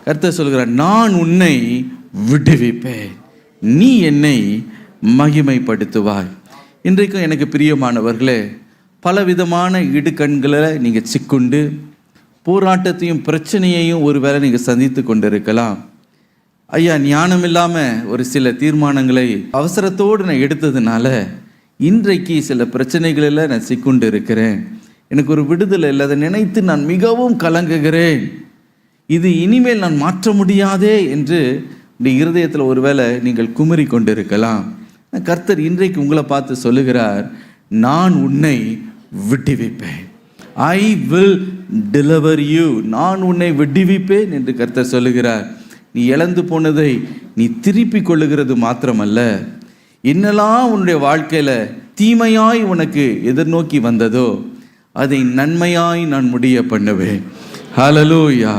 கர்த்தர் சொல்கிறார், நான் உன்னை விடுவிப்பேன், நீ என்னை மகிமைப்படுத்துவாய். இன்றைக்கும் எனக்கு பிரியமானவர்களே, பலவிதமான இடுக்கண்களை நீங்கள் சிக்குண்டு போராட்டத்தையும் பிரச்சனையையும் ஒருவேளை நீங்கள் சந்தித்து கொண்டிருக்கலாம். ஐயா, ஞானம் இல்லாமல் ஒரு சில தீர்மானங்களை அவசரத்தோடு நான் எடுத்ததுனால இன்றைக்கு சில பிரச்சனைகளில் நான் சிக்குண்டு இருக்கிறேன், எனக்கு ஒரு விடுதலை இல்லை, அதை நினைத்து நான் மிகவும் கலங்குகிறேன், இது இனிமேல் நான் மாற்ற முடியாதே என்று இந்த இருதயத்தில் ஒருவேளை நீங்கள் குமரி கொண்டிருக்கலாம். கர்த்தர் இன்றைக்கு உங்களை பார்த்து சொல்லுகிறார், நான் உன்னை விடுவிப்பேன், ஐ வில் டெலிவர் யூ, நான் உன்னை விடுவிப்பேன் என்று கர்த்தர் சொல்லுகிறார். நீ இழந்து போனதை நீ திருப்பி கொள்ளுகிறது மாத்திரமல்ல, என்னெல்லாம் உன்னுடைய வாழ்க்கையில் தீமையாய் உனக்கு எதிர்நோக்கி வந்ததோ அதை நன்மையாய் நான் முடிய பண்ணுவேன். ஹல்லேலூயா.